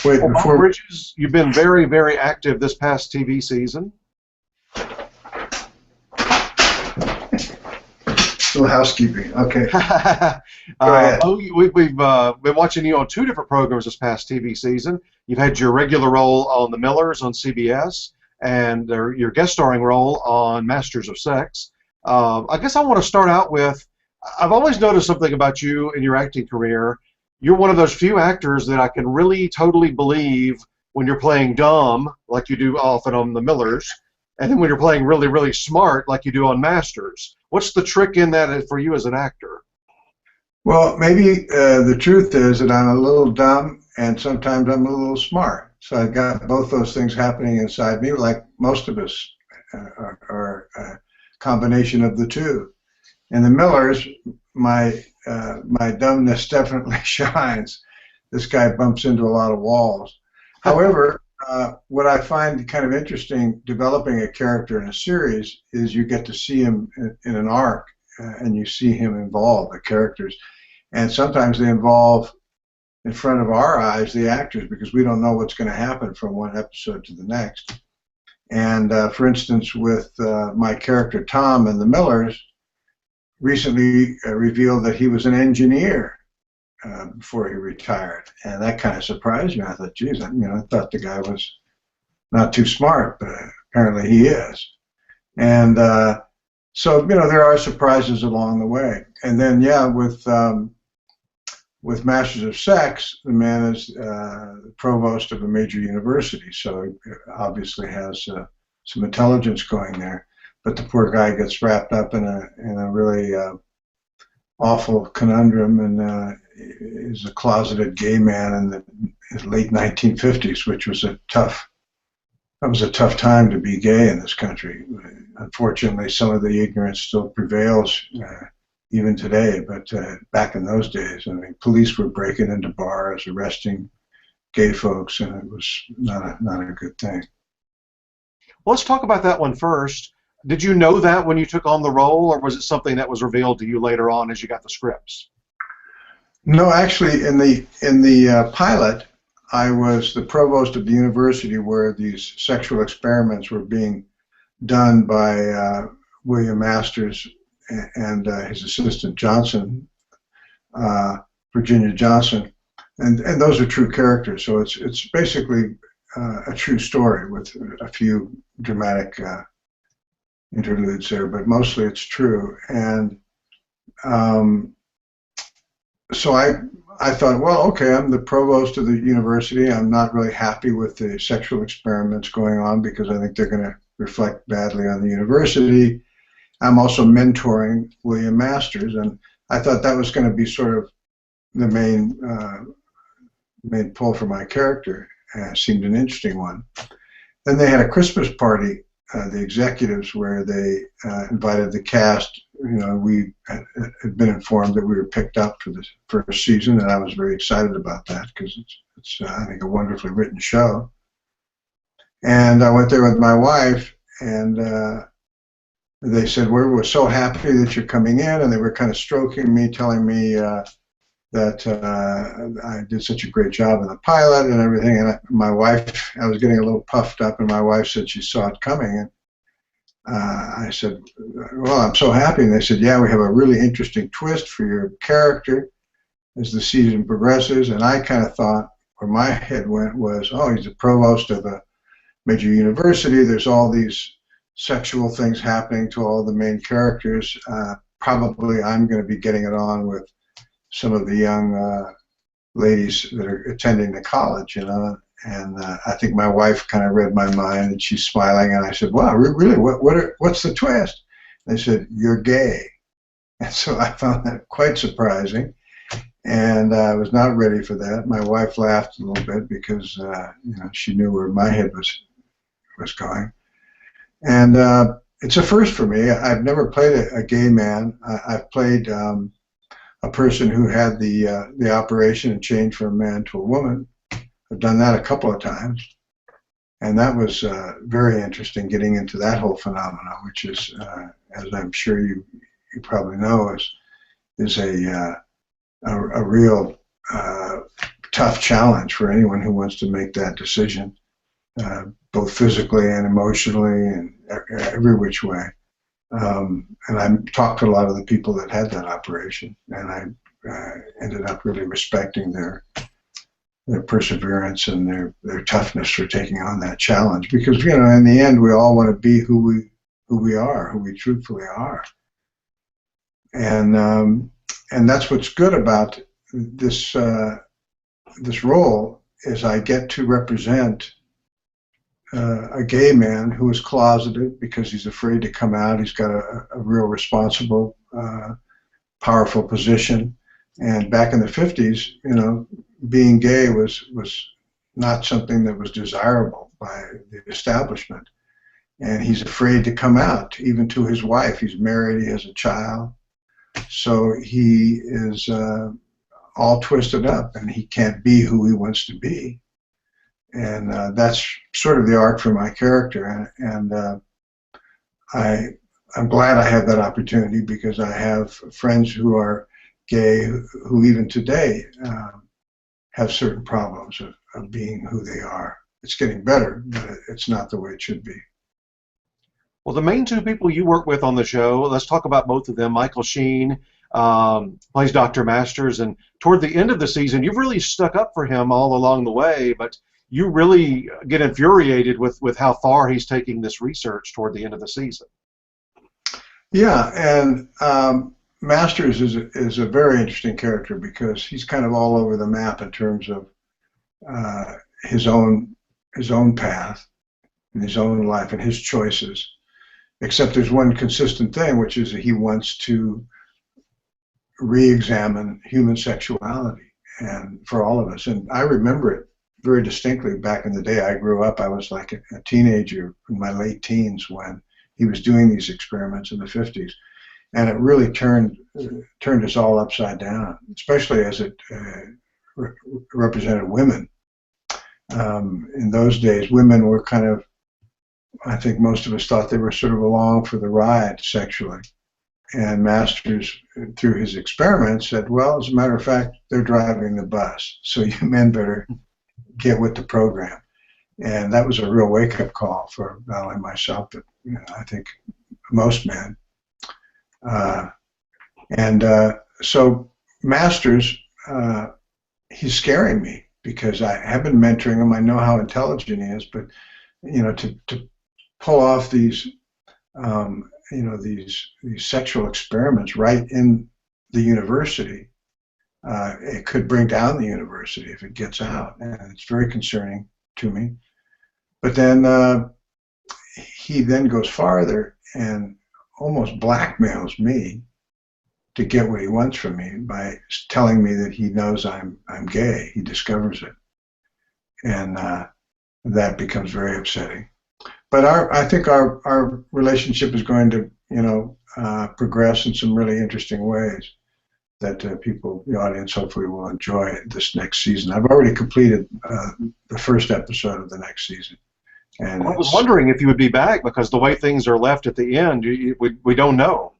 Wait, Well, Beau before Bridges, you've been very, very active this past TV season. little housekeeping. Okay, go ahead. Beau, we've been watching you on two different programs this past TV season. You've had your regular role on The Millers on CBS and your guest starring role on Masters of Sex. I guess I want to start out with, I've always noticed something about you in your acting career. You're one of those few actors that I can really totally believe when you're playing dumb, like you do often on The Millers, and then when you're playing really, really smart, like you do on Masters. What's the trick in that for you as an actor? Well, maybe the truth is that I'm a little dumb and sometimes I'm a little smart. So I've got both those things happening inside me, like most of us are a combination of the two. In The Millers, my dumbness definitely shines. This guy bumps into a lot of walls. However, what I find kind of interesting developing a character in a series is you get to see him in an arc, and you see him involve the characters. And sometimes they involve in front of our eyes the actors because we don't know what's going to happen from one episode to the next. And for instance, with my character Tom in The Millers, recently revealed that he was an engineer before he retired, and that kind of surprised me. I thought, geez, I thought the guy was not too smart, but apparently he is. And so, there are surprises along the way. And then, yeah, with Masters of Sex, the man is the provost of a major university, so he obviously has some intelligence going there. But the poor guy gets wrapped up in a really awful conundrum, and is a closeted gay man in the late 1950s, which was a tough time to be gay in this country. Unfortunately, some of the ignorance still prevails even today, but back in those days, I mean, police were breaking into bars, arresting gay folks, and it was not a good thing. Well, let's talk about that one first. Did you know that when you took on the role, or was it something that was revealed to you later on as you got the scripts? No, actually, in the pilot, I was the provost of the university where these sexual experiments were being done by William Masters and his assistant Johnson, Virginia Johnson, and those are true characters. So it's basically a true story with a few dramatic interludes there, but mostly it's true. And so I thought, well, okay, I'm the provost of the university. I'm not really happy with the sexual experiments going on because I think they're going to reflect badly on the university. I'm also mentoring William Masters, and I thought that was going to be sort of the main pull for my character. Seemed an interesting one. Then they had a Christmas party, the executives, where they invited the cast. We had been informed that we were picked up for the first season, and I was very excited about that because it's I think, a wonderfully written show. And I went there with my wife, and they said, we're so happy that you're coming in, and they were kind of stroking me, telling me that I did such a great job in the pilot and everything. And my wife, I was getting a little puffed up, and my wife said she saw it coming. And I said, well, I'm so happy. And they said, yeah, we have a really interesting twist for your character as the season progresses. And I kind of thought, where my head went was, oh, he's the provost of a major university. There's all these sexual things happening to all the main characters. Probably I'm going to be getting it on with some of the young ladies that are attending the college, and I think my wife kind of read my mind, and she's smiling, and I said, wow, really, what's the twist? They said, you're gay. And so I found that quite surprising, and I was not ready for that. My wife laughed a little bit because she knew where my head was going. And it's a first for me. I've never played a gay man. I've played a person who had the operation and changed from a man to a woman. I've done that a couple of times, and that was very interesting, getting into that whole phenomena, which is, as I'm sure you probably know, is a real tough challenge for anyone who wants to make that decision, both physically and emotionally and every which way. And I talked to a lot of the people that had that operation, and I ended up really respecting their perseverance and their toughness for taking on that challenge. Because, you know, in the end, we all want to be who we are, who we truthfully are. And that's what's good about this this role, is I get to represent a gay man who is closeted because he's afraid to come out. He's got a real responsible, powerful position. And back in the 50s, you know, being gay was not something that was desirable by the establishment. And he's afraid to come out, even to his wife. He's married, he has a child. So he is all twisted up, and he can't be who he wants to be. And that's sort of the arc for my character. And I'm glad I have that opportunity, because I have friends who are gay who even today have certain problems of being who they are. It's getting better, but it's not the way it should be. Well, the main two people you work with on the show, let's talk about both of them. Michael Sheen plays Dr. Masters, and toward the end of the season, you've really stuck up for him all along the way, but you really get infuriated with how far he's taking this research toward the end of the season. Yeah, and Masters is a very interesting character, because he's kind of all over the map in terms of his own path and his own life and his choices. Except there's one consistent thing, which is that he wants to re-examine human sexuality, and for all of us. And I remember it very distinctly back in the day. I grew up, I was like a teenager in my late teens when he was doing these experiments in the 50s. And it really turned us all upside down, especially as it represented women. In those days, women were kind of, I think most of us thought they were sort of along for the ride sexually. And Masters, through his experiments, said, well, as a matter of fact, they're driving the bus, so you men better get with the program. And that was a real wake-up call for not only myself, but, you know, I think most men. So Masters, he's scaring me, because I have been mentoring him. I know how intelligent he is, but, you know, to pull off these, you know, these sexual experiments right in the university, it could bring down the university if it gets out, and it's very concerning to me. But then he then goes farther and almost blackmails me to get what he wants from me by telling me that he knows I'm gay. He discovers it, and that becomes very upsetting. But I think our relationship is going to, you know, progress in some really interesting ways that people, the audience, hopefully will enjoy this next season. I've already completed the first episode of the next season. And I was wondering if you would be back, because the way things are left at the end, we don't know.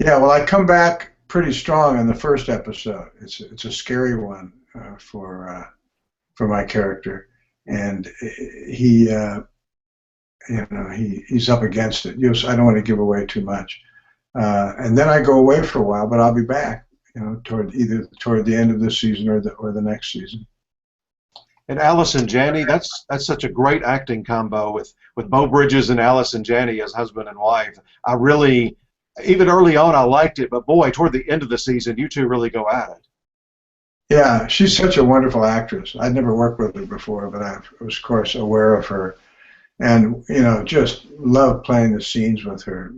Yeah, well, I come back pretty strong in the first episode. It's a scary one for my character, and he. You know, he's up against it. I don't want to give away too much. And then I go away for a while, but I'll be back, you know, toward the end of this season or the next season. And Allison Janney, that's such a great acting combo with Beau Bridges and Allison Janney as husband and wife. I really, even early on, I liked it, but boy, toward the end of the season, you two really go at it. Yeah, she's such a wonderful actress. I'd never worked with her before, but I was, of course, aware of her. And, you know, just love playing the scenes with her.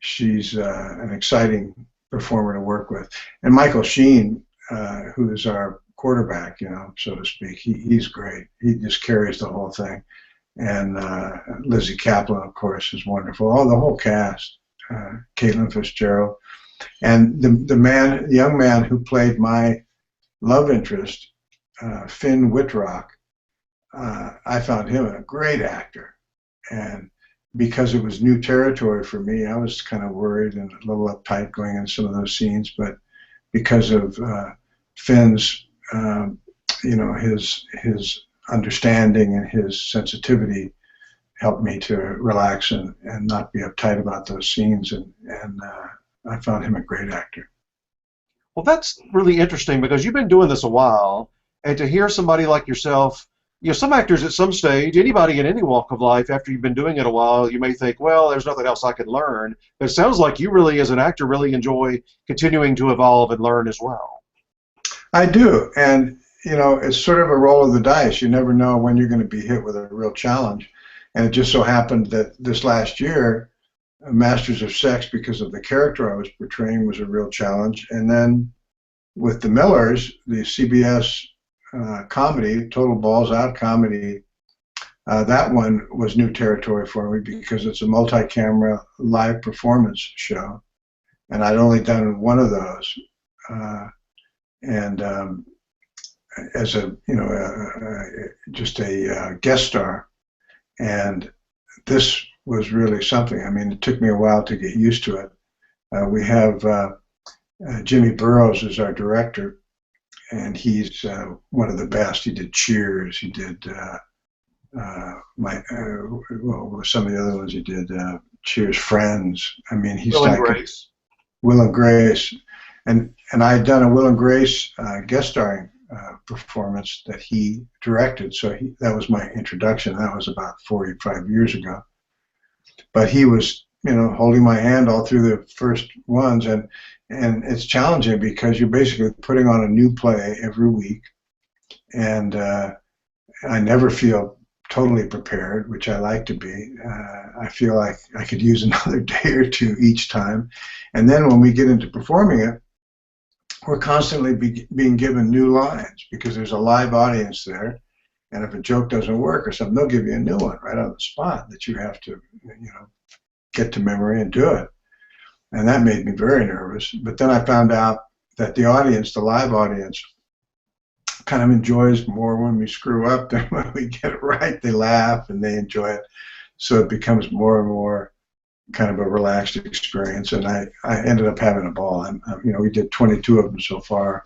She's an exciting performer to work with. And Michael Sheen, who is our quarterback, you know, so to speak, he's great. He just carries the whole thing. And Lizzie Kaplan, of course, is wonderful. Oh, the whole cast. Caitlin Fitzgerald. And the young man who played my love interest, Finn Whitrock, I found him a great actor, and because it was new territory for me, I was kind of worried and a little uptight going into some of those scenes, but because of Finn's you know, his understanding and his sensitivity helped me to relax and not be uptight about those scenes. And I found him a great actor. Well, that's really interesting because you've been doing this a while, and to hear somebody like yourself, you know, some actors at some stage, anybody in any walk of life, after you've been doing it a while, you may think, well, there's nothing else I can learn. But it sounds like you really, as an actor, really enjoy continuing to evolve and learn as well. I do, and you know, it's sort of a roll of the dice. You never know when you're going to be hit with a real challenge. And it just so happened that this last year, Masters of Sex, because of the character I was portraying, was a real challenge. And then with the Millers, the CBS comedy, Total Balls Out comedy, that one was new territory for me because it's a multi-camera live performance show, and I'd only done one of those, and as a just a guest star, and this was really something. I mean, it took me a while to get used to it. We have Jimmy Burrows as our director, and he's one of the best. He did Cheers. He did some of the other ones. He did Cheers, Friends. I mean, he's Will and like Grace. Will and Grace, and I had done a Will and Grace guest starring performance that he directed. So that was my introduction. That was about 45 years ago. But he was, you know, holding my hand all through the first ones, and it's challenging because you're basically putting on a new play every week, and I never feel totally prepared, which I like to be. I feel like I could use another day or two each time, and then when we get into performing it, we're constantly being given new lines because there's a live audience there, and if a joke doesn't work or something, they'll give you a new one right on the spot that you have to, you know, get to memory and do it. And that made me very nervous. But then I found out that the audience, the live audience, kind of enjoys more when we screw up than when we get it right. They laugh and they enjoy it. So it becomes more and more kind of a relaxed experience. And I ended up having a ball. You know, we did 22 of them so far,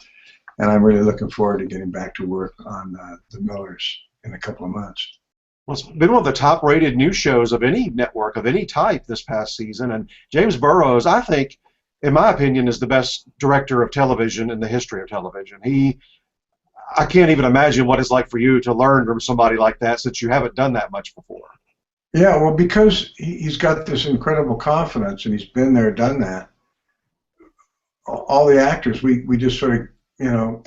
and I'm really looking forward to getting back to work on the Millers in a couple of months. Well, it's been one of the top-rated news shows of any network of any type this past season, and James Burrows, I think, in my opinion, is the best director of television in the history of television. I can't even imagine what it's like for you to learn from somebody like that, since you haven't done that much before. Yeah, well, because he's got this incredible confidence, and he's been there, done that. All the actors, we just sort of, you know,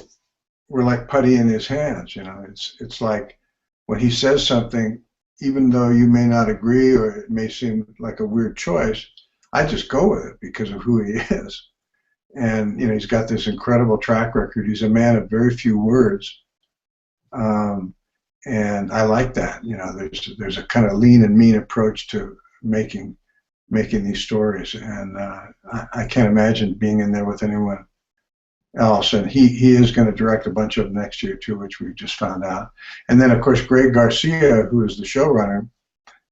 we're like putty in his hands. You know, it's like when he says something, even though you may not agree or it may seem like a weird choice, I just go with it because of who he is. And, you know, he's got this incredible track record. He's a man of very few words. And I like that. You know, there's a kind of lean and mean approach to making these stories. And I can't imagine being in there with anyone else. And he is going to direct a bunch of them next year, too, which we just found out. And then, of course, Greg Garcia, who is the showrunner,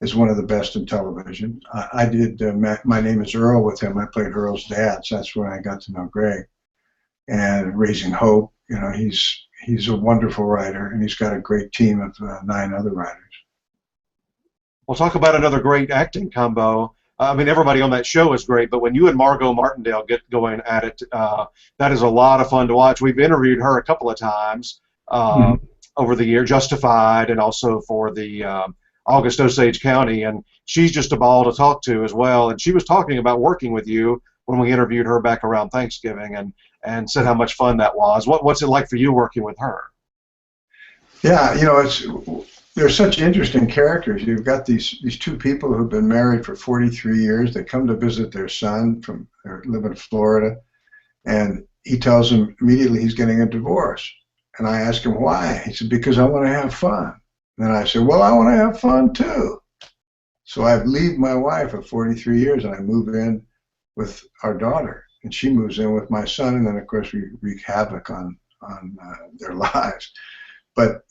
is one of the best in television. I did My Name is Earl with him. I played Earl's dad, so that's when I got to know Greg. And Raising Hope, you know, he's a wonderful writer, and he's got a great team of 9 other writers. We'll talk about another great acting combo. I mean, everybody on that show is great, but when you and Margot Martindale get going at it, that is a lot of fun to watch. We've interviewed her a couple of times over the year, Justified, and also for the August Osage County, and she's just a ball to talk to as well. And she was talking about working with you when we interviewed her back around Thanksgiving, and said how much fun that was. What's it like for you working with her? Yeah, you know, they're such interesting characters. You've got these 2 people who've been married for 43 years. They come to visit their son they live in Florida, and he tells them immediately he's getting a divorce. And I ask him why. He said, because I want to have fun. And then I said, well, I want to have fun too. So I leave my wife of 43 years, and I move in with our daughter, and she moves in with my son, and then of course we wreak havoc on their lives. But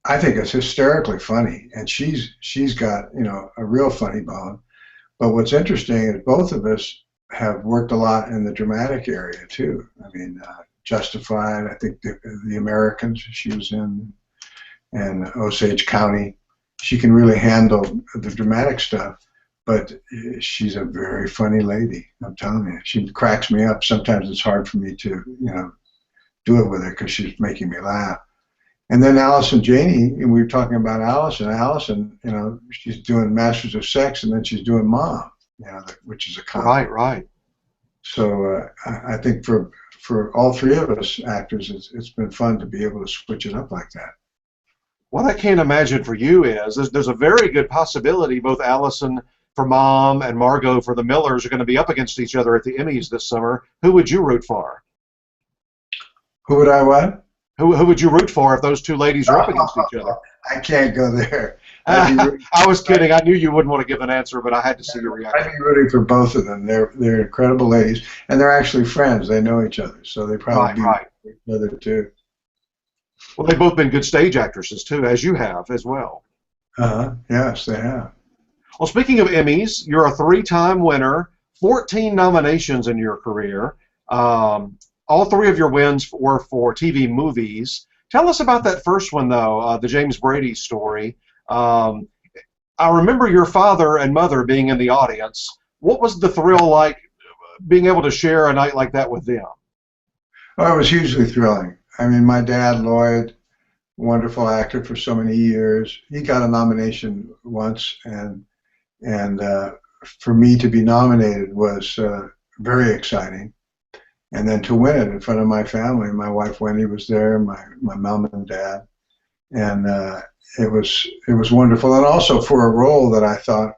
I think it's hysterically funny, and she's got, you know, a real funny bone. But what's interesting is both of us have worked a lot in the dramatic area too. I mean, Justified. I think the Americans she was in, and Osage County. She can really handle the dramatic stuff, but she's a very funny lady. I'm telling you, she cracks me up. Sometimes it's hard for me to, do it with her because she's making me laugh. And then Allison Janney, and we were talking about Allison. Allison, she's doing Masters of Sex, and then she's doing Mom, which is a comedy. Right. So I think for all three of us actors, it's been fun to be able to switch it up like that. What I can't imagine for you is there's a very good possibility both Allison for Mom and Margot for the Millers are going to be up against each other at the Emmys this summer. Who would you root for? Who would I what? Who would you root for if those two ladies are up against each other? I can't go there. I was kidding. I knew you wouldn't want to give an answer, but I had to see your reaction. I'd be rooting for both of them. They're incredible ladies, and they're actually friends. They know each other, so they probably be each other too. Well, they've both been good stage actresses too, as you have as well. Yes, they have. Well, speaking of Emmys, you're a 3-time winner, 14 nominations in your career. All 3 of your wins were for TV movies. Tell us about that first one, though, the James Brady story. I remember your father and mother being in the audience. What was the thrill like being able to share a night like that with them? Oh, it was hugely thrilling. I mean, my dad, Lloyd, wonderful actor for so many years. He got a nomination once, and for me to be nominated was very exciting. And then to win it in front of my family, my wife Wendy was there, my mom and dad, and it was wonderful. And also for a role that I thought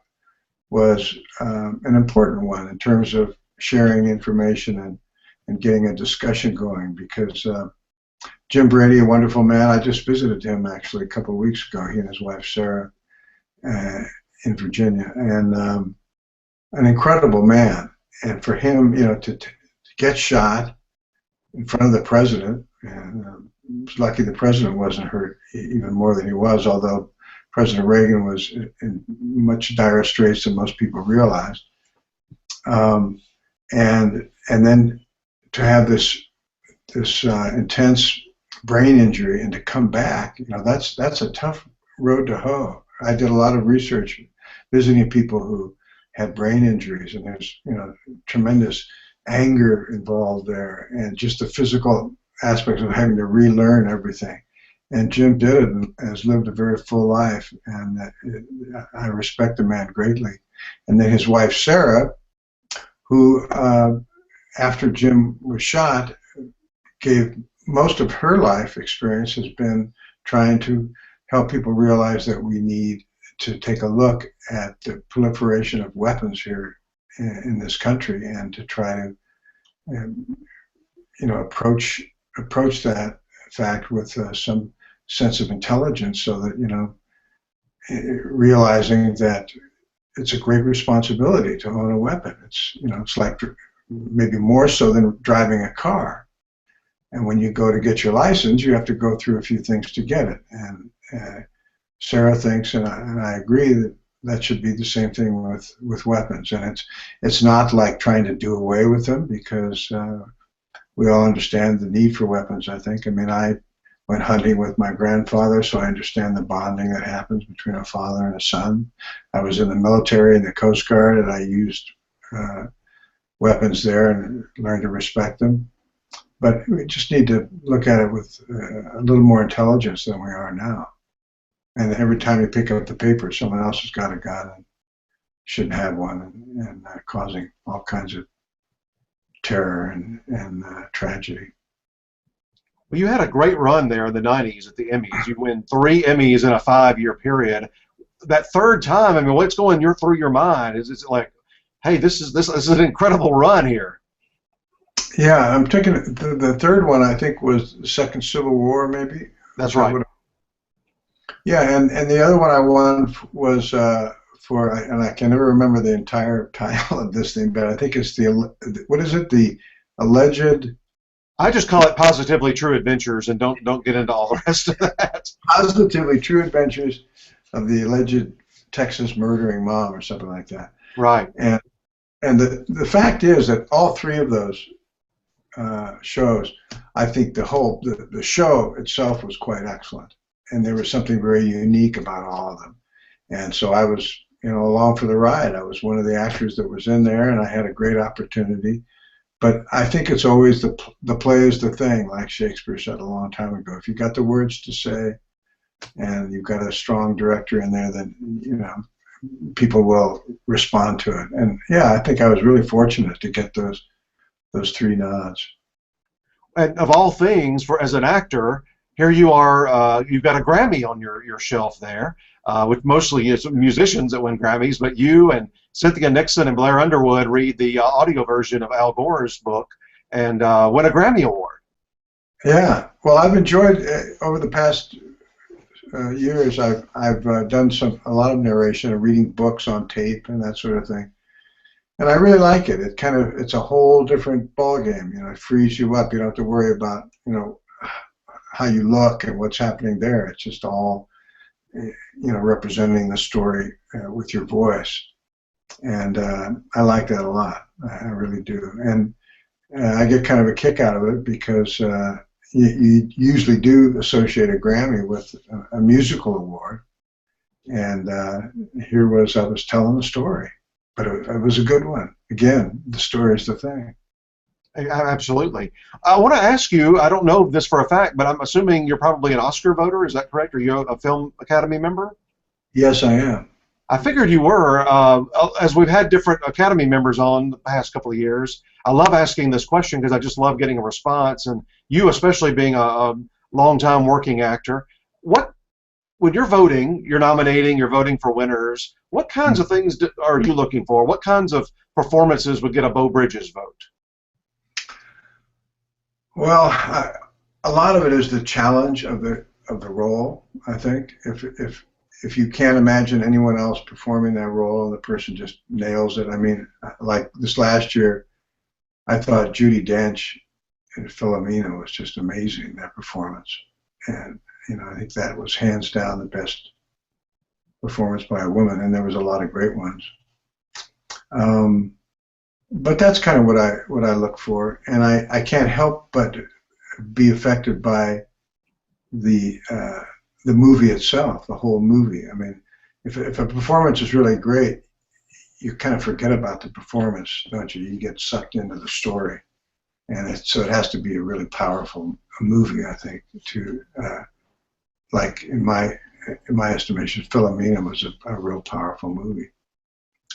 was an important one in terms of sharing information and getting a discussion going, because Jim Brady, a wonderful man. I just visited him actually a couple of weeks ago, he and his wife Sarah, in Virginia, and an incredible man. And for him, to get shot in front of the president, and I was lucky the president wasn't hurt even more than he was, although President Reagan was in much dire straits than most people realized. And then to have this intense brain injury and to come back, that's a tough road to hoe. I did a lot of research visiting people who had brain injuries, and there's tremendous anger involved there, and just the physical aspects of having to relearn everything. And Jim did it and has lived a very full life, and I respect the man greatly. And then his wife Sarah, who after Jim was shot, gave most of her life experience has been trying to help people realize that we need to take a look at the proliferation of weapons here in this country, and to try to approach that fact with some sense of intelligence, so that realizing that it's a great responsibility to own a weapon. It's like maybe more so than driving a car. And when you go to get your license, you have to go through a few things to get it. And Sarah thinks, and I agree, that should be the same thing with weapons. And it's not like trying to do away with them, because we all understand the need for weapons, I think. I mean, I went hunting with my grandfather, so I understand the bonding that happens between a father and a son. I was in the military, in the Coast Guard, and I used weapons there and learned to respect them. But we just need to look at it with a little more intelligence than we are now. And every time you pick up the paper, someone else has got a gun and shouldn't have one, and causing all kinds of terror and tragedy. Well, you had a great run there in the 90s at the Emmys. You win 3 Emmys in a 5-year period. That third time, I mean, what's going through your mind? Is it like, hey, this is an incredible run here? Yeah, I'm taking the third one. I think was the second Civil War, maybe. That's right. Yeah, and the other one I won was and I can never remember the entire title of this thing, but I think it's what is it? The alleged. I just call it Positively True Adventures, and don't get into all the rest of that. Positively True Adventures of the Alleged Texas Murdering Mom, or something like that. Right. And the fact is that all 3 of those shows, I think the show itself was quite excellent, and there was something very unique about all of them. And so I was, along for the ride. I was one of the actors that was in there, and I had a great opportunity. But I think it's always the play is the thing, like Shakespeare said a long time ago. If you've got the words to say, and you've got a strong director in there, then people will respond to it. And yeah, I think I was really fortunate to get those 3 nods. And of all things, as an actor, here you are. You've got a Grammy on your shelf there, which mostly is musicians that win Grammys. But you and Cynthia Nixon and Blair Underwood read the audio version of Al Gore's book and win a Grammy Award. Yeah, well, I've enjoyed over the past years. I've done a lot of narration and reading books on tape and that sort of thing, and I really like it. It's a whole different ball game. It frees you up. You don't have to worry about how you look and what's happening there. It's just all representing the story with your voice, and I like that a lot. I really do, and I get kind of a kick out of it because you usually do associate a Grammy with a musical award, and here I was telling a story, but it was a good one. Again, the story is the thing. Absolutely. I want to ask you, I don't know this for a fact, but I'm assuming you're probably an Oscar voter. Is that correct? Are you a Film Academy member? Yes, I am. I figured you were. As we've had different Academy members on the past couple of years, I love asking this question because I just love getting a response. And you, especially being a long-time working actor, when you're voting, you're nominating, you're voting for winners, what kinds of things are you looking for? What kinds of performances would get a Beau Bridges vote? Well, a lot of it is the challenge of the role. I think if you can't imagine anyone else performing that role and the person just nails it. I mean, like this last year, I thought Judi Dench in Philomena was just amazing, that performance, and I think that was hands down the best performance by a woman, and there was a lot of great ones. But that's kind of what I look for, and I can't help but be affected by the movie itself, the whole movie. I mean, if a performance is really great, you kind of forget about the performance, don't you? You get sucked into the story, and so it has to be a really powerful movie, I think. Like in my estimation, Philomena was a real powerful movie,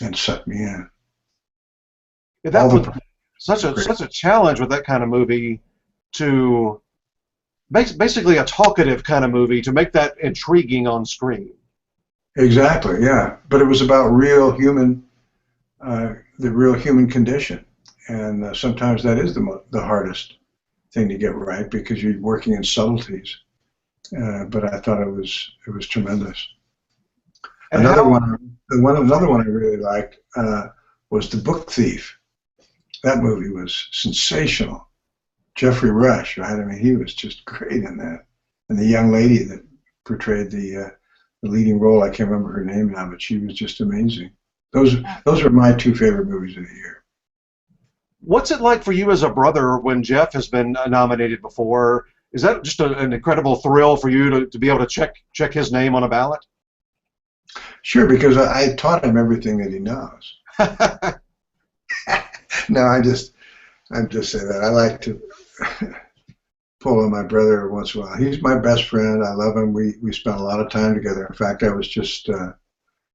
and sucked me in. Yeah, that was such a challenge with that kind of movie to basically a talkative kind of movie to make that intriguing on screen. Exactly, yeah. But it was about the real human condition, and sometimes that is the hardest thing to get right because you're working in subtleties. But I thought it was tremendous. And another one I really liked was The Book Thief. That movie was sensational. Jeffrey Rush, right? I mean, he was just great in that. And the young lady that portrayed the leading role, I can't remember her name now, but she was just amazing. Those are my 2 favorite movies of the year. What's it like for you as a brother when Jeff has been nominated before? Is that just an incredible thrill for you to be able to check his name on a ballot? Sure, because I taught him everything that he knows. No, I'm just saying that. I like to pull on my brother every once in a while. He's my best friend. I love him. We spent a lot of time together. In fact, I was just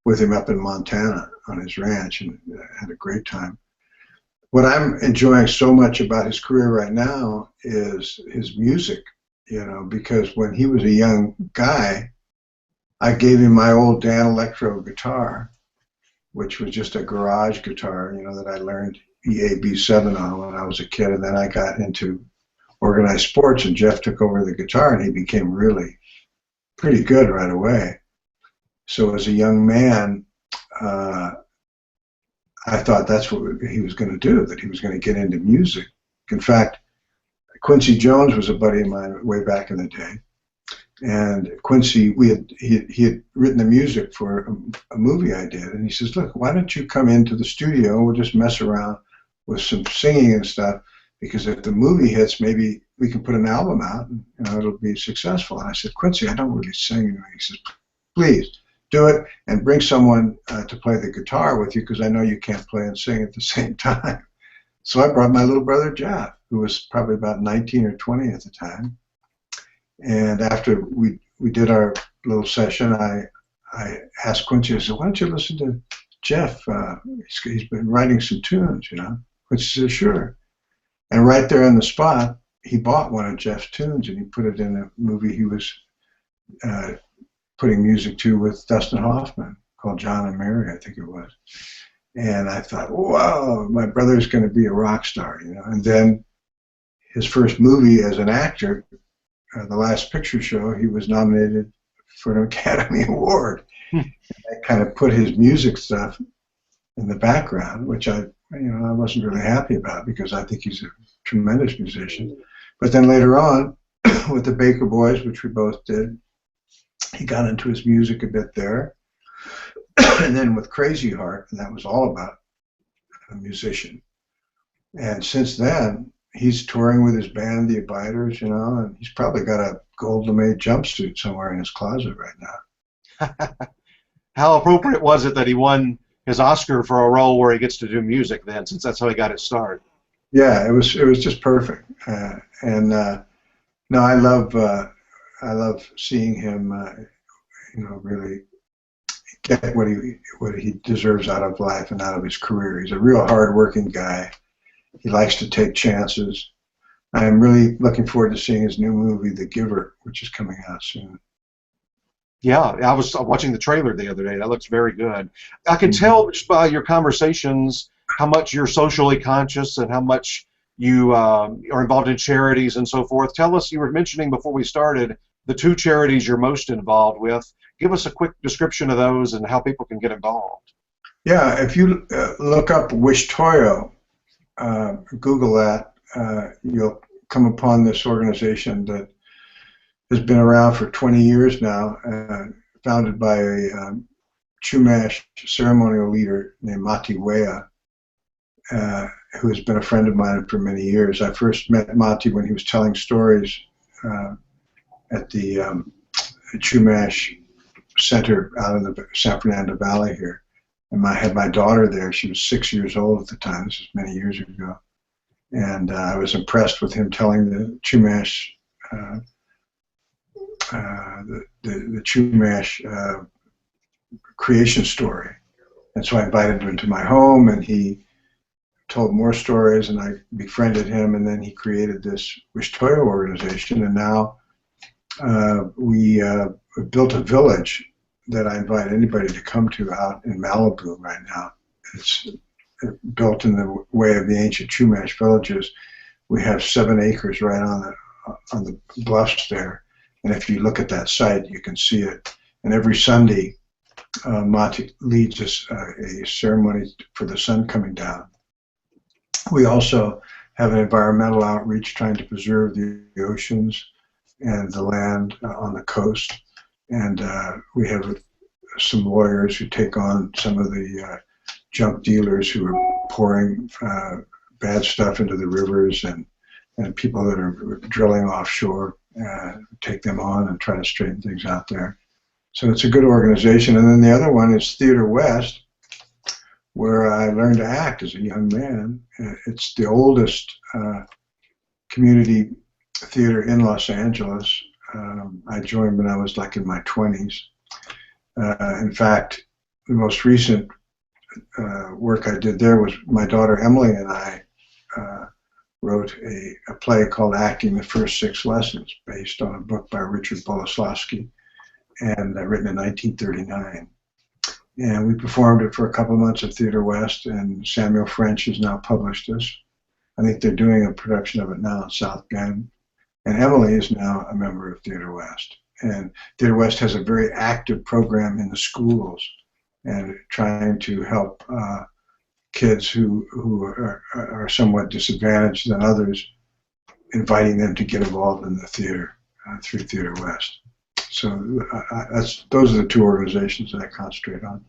with him up in Montana on his ranch and had a great time. What I'm enjoying so much about his career right now is his music, because when he was a young guy, I gave him my old Dan Electro guitar, which was just a garage guitar, that I learned EAB7 on when I was a kid, and then I got into organized sports, and Jeff took over the guitar, and he became really pretty good right away. So as a young man, I thought that's what he was going to do, that he was going to get into music. In fact, Quincy Jones was a buddy of mine way back in the day, and Quincy, he had written the music for a movie I did, and he says, "Look, why don't you come into the studio and we'll just mess around with some singing and stuff, because if the movie hits, maybe we can put an album out and it'll be successful. And I said, Quincy, I don't really sing. He says, please do it and bring someone to play the guitar with you, because I know you can't play and sing at the same time. So I brought my little brother Jeff, who was probably about 19 or 20 at the time. And after we did our little session, I asked Quincy, I said, why don't you listen to Jeff? He's been writing some tunes, Quincy said, sure. And right there on the spot, he bought one of Jeff's tunes and he put it in a movie he was putting music to with Dustin Hoffman, called John and Mary, I think it was. And I thought, whoa, my brother's going to be a rock star, And then his first movie as an actor, The Last Picture Show, he was nominated for an Academy Award. And that kind of put his music stuff in the background, which I wasn't really happy about, because I think he's a tremendous musician. But then later on, with the Baker Boys, which we both did, he got into his music a bit there. And then with Crazy Heart, and that was all about a musician. And since then, he's touring with his band, the Abiders, and he's probably got a gold lame jumpsuit somewhere in his closet right now. How appropriate was it that he won his Oscar for a role where he gets to do music then, since that's how he got his start? Yeah, it was just perfect. No, I love seeing him, really get what he deserves out of life and out of his career. He's a real hard-working guy. He likes to take chances. I'm really looking forward to seeing his new movie, The Giver, which is coming out soon. Yeah, I was watching the trailer the other day. That looks very good. I can tell just by your conversations how much you're socially conscious and how much you are involved in charities and so forth. Tell us, you were mentioning before we started, the 2 charities you're most involved with. Give us a quick description of those and how people can get involved. Yeah, if you look up Wish Toyo, Google that, you'll come upon this organization that has been around for 20 years now, founded by a Chumash ceremonial leader named Mati Wea, who has been a friend of mine for many years. I first met Mati when he was telling stories at the Chumash Center out in the San Fernando Valley here. And I had my daughter there. She was 6 years old at the time. This was many years ago. And I was impressed with him telling the Chumash, the Chumash creation story. And so I invited him to my home, and he told more stories, and I befriended him, and then he created this Wish Toyo organization, and now we built a village that I invite anybody to come to out in Malibu right now. It's built in the way of the ancient Chumash villages. We have 7 acres right on the bluffs there, and if you look at that site, you can see it. And every Sunday, Mati leads us a ceremony for the sun coming down. We also have an environmental outreach trying to preserve the oceans and the land on the coast. And we have some lawyers who take on some of the junk dealers who are pouring bad stuff into the rivers, and people that are drilling offshore, take them on and try to straighten things out there. So it's a good organization. And then the other one is Theater West, where I learned to act as a young man. It's the oldest community theater in Los Angeles. I joined when I was like in my 20s. In fact, the most recent work I did there was my daughter Emily and I wrote a play called Acting the First 6 Lessons, based on a book by Richard Boleslavsky, and written in 1939. And we performed it for a couple of months at Theater West, and Samuel French has now published us. I think they're doing a production of it now in South Bend. And Emily is now a member of Theater West. And Theater West has a very active program in the schools and trying to help kids who are somewhat disadvantaged than others, inviting them to get involved in the theater through Theater West. So those are the 2 organizations that I concentrate on.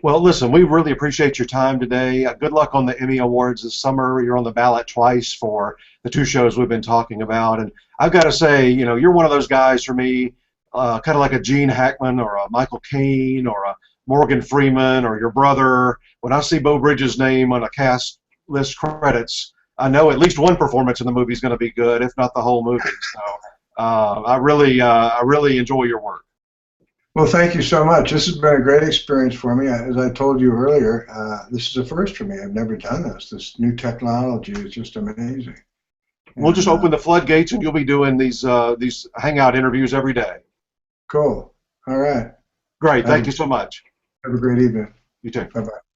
Well, listen, we really appreciate your time today. Good luck on the Emmy Awards this summer. You're on the ballot twice for the two shows we've been talking about. And I've got to say, you know, you're one of those guys for me, kind of like a Gene Hackman or a Michael Caine or a Morgan Freeman or your brother. When I see Beau Bridges' name on a cast list credits, I know at least one performance in the movie is going to be good, if not the whole movie. So I really enjoy your work. Well, thank you so much. This has been a great experience for me. As I told you earlier, this is a first for me. I've never done this. This new technology is just amazing. We'll just open the floodgates, and you'll be doing these hangout interviews every day. Cool. All right. Great. Thank you so much. Have a great evening. You too. Bye-bye.